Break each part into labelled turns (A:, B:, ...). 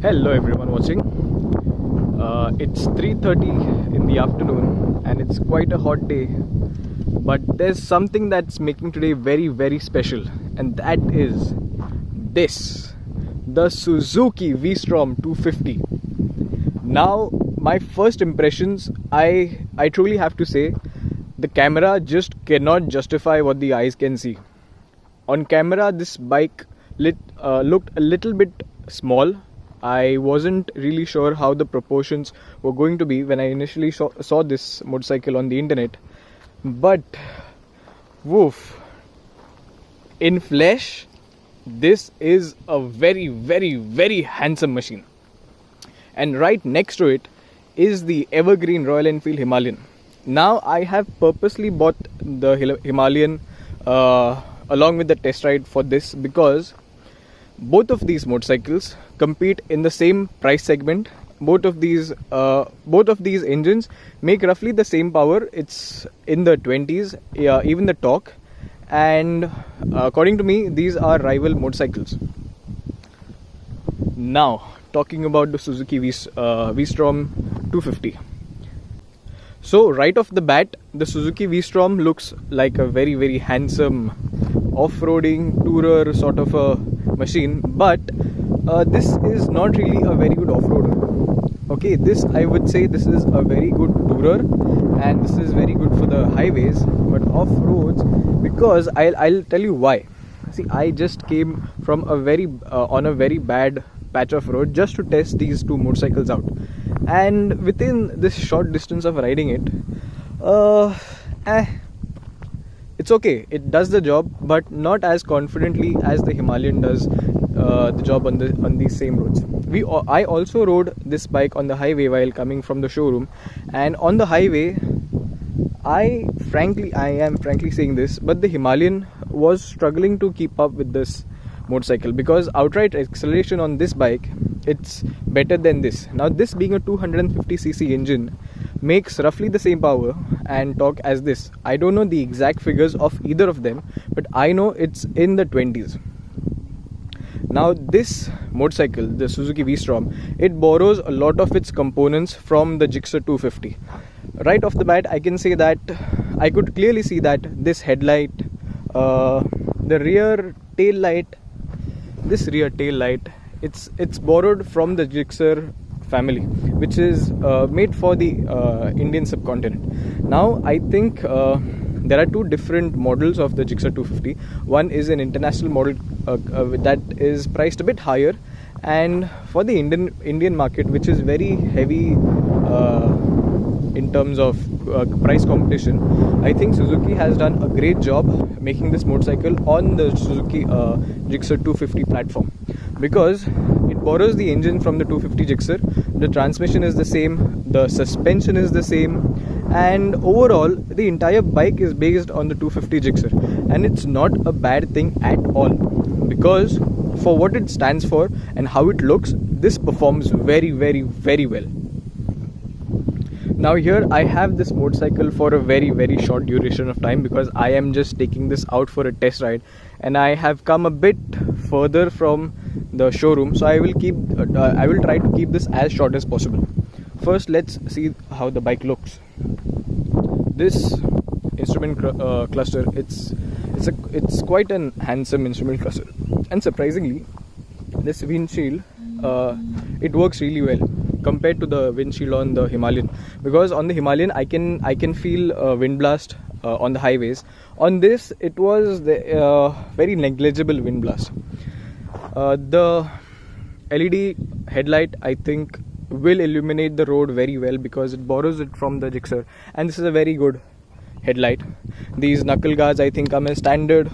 A: Hello everyone watching. It's 3:30 in the afternoon and it's quite a hot day, but there's something that's making today very special, and that is this, the Suzuki Vstrom 250. Now my first impressions, I truly have to say the camera just cannot justify what the eyes can see. On camera this bike looked a little bit small. I wasn't really sure how the proportions were going to be when I initially saw this motorcycle on the internet. But woof, in flesh, this is a very handsome machine. And right next to it is the evergreen Royal Enfield Himalayan. Now I have purposely bought the Himalayan along with the test ride for this, because both of these motorcycles compete in the same price segment. Both of these engines make roughly the same power. It's in the 20s, even the torque. And according to me, these are rival motorcycles. Now, talking about the Suzuki Vstrom 250. So right off the bat, the Suzuki Vstrom looks like a very handsome off-roading tourer sort of a machine, but this is not really a very good off-roader. Okay, this, I would say, this is a very good tourer and this is very good for the highways, but off-roads, because I'll tell you why. See, I just came from on a very bad patch of road just to test these two motorcycles out, and within this short distance of riding it, it's okay, it does the job, but not as confidently as the Himalayan does the job on these same roads. I also rode this bike on the highway while coming from the showroom, and on the highway, I am frankly saying this, but the Himalayan was struggling to keep up with this motorcycle, because outright acceleration on this bike, it's better than this. Now this, being a 250cc engine, makes roughly the same power and torque as this. I don't know the exact figures of either of them, but I know it's in the 20s. Now this motorcycle, the Suzuki Vstrom, it borrows a lot of its components from the Gixxer 250. Right off the bat, I can say that I could clearly see that this headlight, the rear tail light, it's borrowed from the Gixxer family, which is made for the Indian subcontinent. Now I think there are two different models of the Gixxer 250. One is an international model that is priced a bit higher, and for the Indian market, which is very heavy in terms of price competition, I think Suzuki has done a great job making this motorcycle on the Suzuki Gixxer 250 platform, because it borrows the engine from the 250 Gixxer. The transmission is the same, the suspension is the same, and overall the entire bike is based on the 250 Gixxer, and it's not a bad thing at all, because for what it stands for and how it looks, this performs very well. Now here I have this motorcycle for a very short duration of time, because I am just taking this out for a test ride, and I have come a bit further from the showroom, so I will try to keep this as short as possible. First, let's see how the bike looks. This instrument cluster, it's quite an handsome instrument cluster, and surprisingly, this windshield, it works really well compared to the windshield on the Himalayan, because on the Himalayan I can feel wind blast on the highways. On this, it was the very negligible wind blast. The LED headlight, I think, will illuminate the road very well, because it borrows it from the Gixxer, and this is a very good headlight. These knuckle guards, I think, come as standard.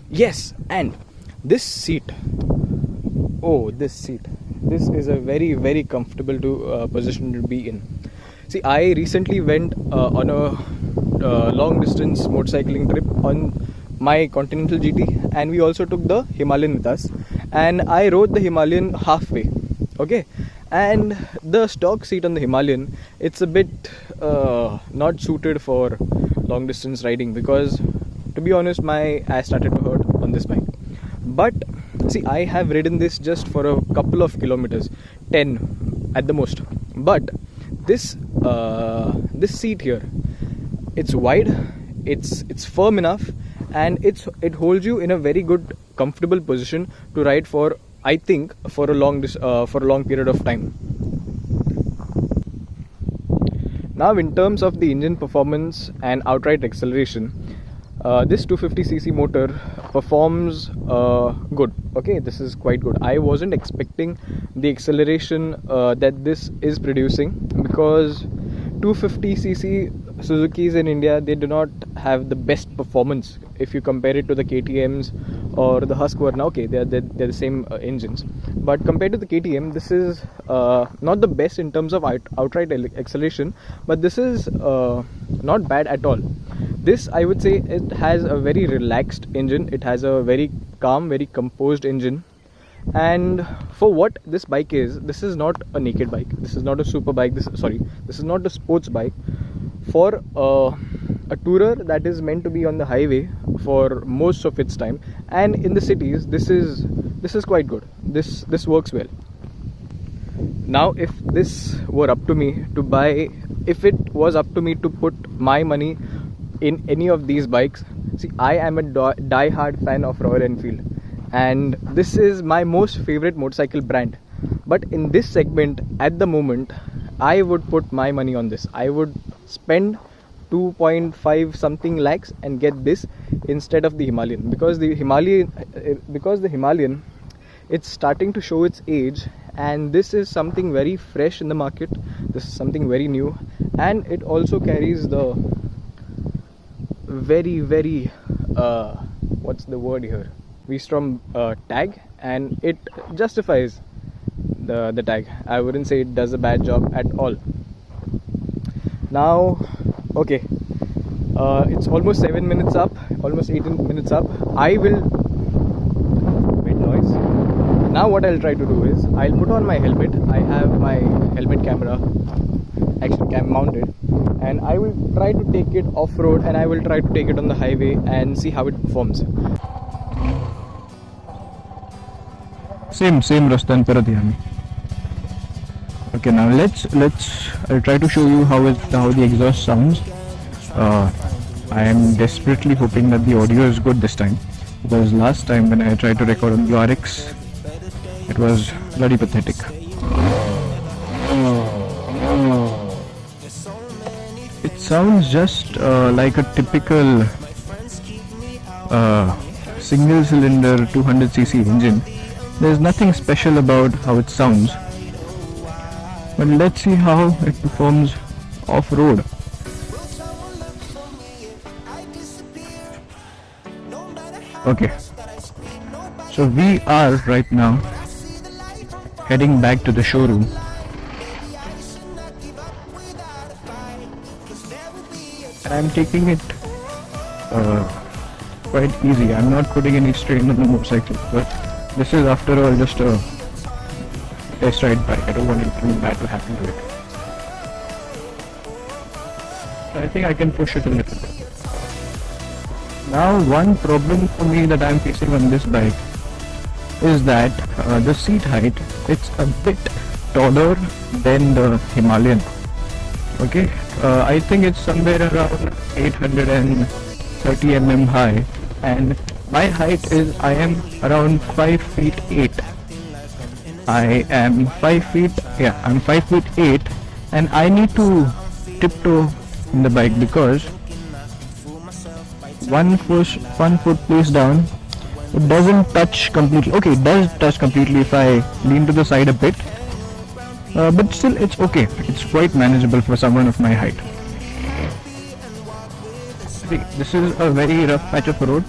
A: Yes, and this seat. Oh, this seat. This is a very comfortable position to be in. See, I recently went on a long distance motorcycling trip on my Continental GT, and we also took the Himalayan with us, and I rode the Himalayan halfway. Okay, and the stock seat on the Himalayan, it's a bit not suited for long distance riding, because to be honest, my ass started to hurt on this bike. But See, I have ridden this just for a couple of kilometers, 10 at the most. But this this seat here, it's wide, it's firm enough, and it holds you in a very good, comfortable position to ride for, I think, for a long period of time. Now, in terms of the engine performance and outright acceleration, this 250cc motor performs good. Okay, this is quite good. I wasn't expecting the acceleration that this is producing, because 250cc Suzukis in India, they do not have the best performance if you compare it to the KTMs or the Husqvarna. Okay, they're the same engines, but compared to the KTM, this is not the best in terms of outright acceleration, but this is not bad at all. This, I would say, it has a very relaxed engine. It has a very calm, very composed engine. And for what this bike is, this is not a naked bike. This is not a super bike. This is not a sports bike. For a tourer that is meant to be on the highway for most of its time, and in the cities, this is quite good. This works well. Now, if this were up to me to buy, if it was up to me to put my money in any of these bikes, see, I am a die-hard fan of Royal Enfield, and this is my most favorite motorcycle brand. But in this segment, at the moment, I would put my money on this. I would spend 2.5 something lakhs and get this instead of the Himalayan, because the Himalayan, it's starting to show its age, and this is something very fresh in the market. This is something very new, and it also carries the very what's the word here, Vstrom tag, and it justifies the tag. I wouldn't say it does a bad job at all. Now, okay, it's almost 7 minutes up, almost 18 minutes up. I will bit noise. Now what I'll try to do is, I'll put on my helmet. I have my helmet camera, action cam mounted, and I will try to take it off-road, and I will try to take it on the highway and see how it performs.
B: Same Rastan पर दिया मैं. Okay, now I'll try to show you how the exhaust sounds. I am desperately hoping that the audio is good this time, because last time when I tried to record on the RX, it was bloody pathetic. It sounds just like a typical single cylinder 200cc engine. There's nothing special about how it sounds, but let's see how it performs off-road. Okay, so we are right now heading back to the showroom. And I'm taking it quite easy. I'm not putting any strain on the motorcycle, but this is, after all, just a test ride bike. I don't want anything bad to happen to it. So I think I can push it a little bit. Now, one problem for me that I'm facing on this bike is that the seat height, it's a bit taller than the Himalayan. Okay, I think it's somewhere around 830 mm high, and my height is, I am around 5 feet 8. I'm 5 feet 8, and I need to tiptoe in the bike, because one foot placed down, it doesn't touch completely. Okay, it does touch completely if I lean to the side a bit, but still it's okay. It's quite manageable for someone of my height. See, this is a very rough patch of road.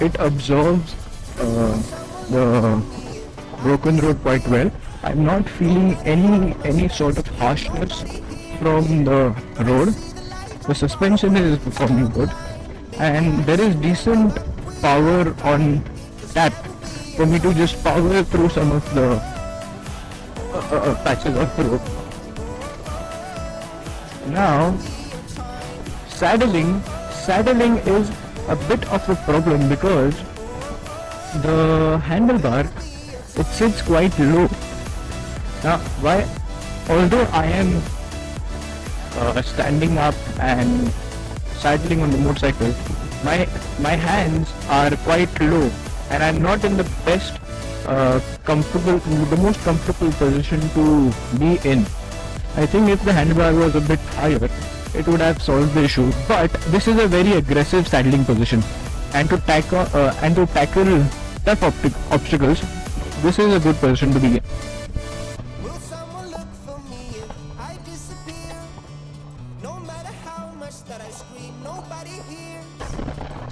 B: It absorbs the broken road quite well. I'm not feeling any sort of harshness from the road. The suspension is performing good, and there is decent power on tap for me to just power through some of the patches of the road. Now, saddling is a bit of a problem, because the handlebar, it sits quite low. Now, why? Although I am standing up and saddling on the motorcycle, my hands are quite low, and I'm not in the best the most comfortable position to be in. I think if the handlebar was a bit higher, it would have solved the issue. But this is a very aggressive saddling position, and to tackle tough obstacles, this is a good position to be in.
C: Will someone look for me if I disappear? No matter how much that I scream, nobody hears.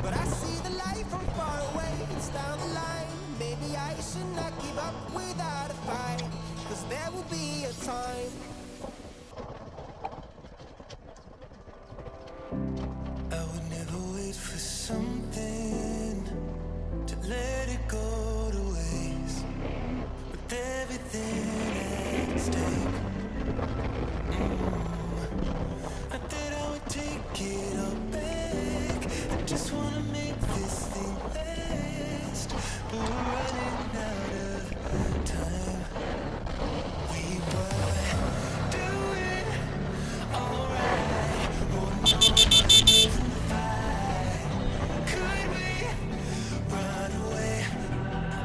C: But I see the light from far away, it's down the line. Maybe I should not give up without a fight, 'cause there will be a time. I would never wait for something to let it go to waste. With everything at stake, I thought I would take it all back. I just wanna make this thing last, but we're running out of time. We were doing alright, holding on to the fight. Could we run away?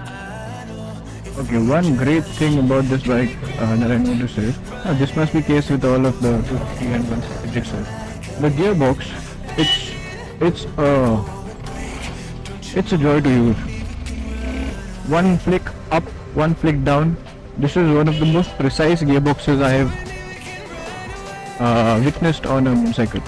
C: I know.
B: Okay, one great thing about this bike that I noticed is, this must be case with all of the 250 and 160. The gearbox, it's a joy to use. One flick up, one flick down. This is one of the most precise gearboxes I have witnessed on a motorcycle.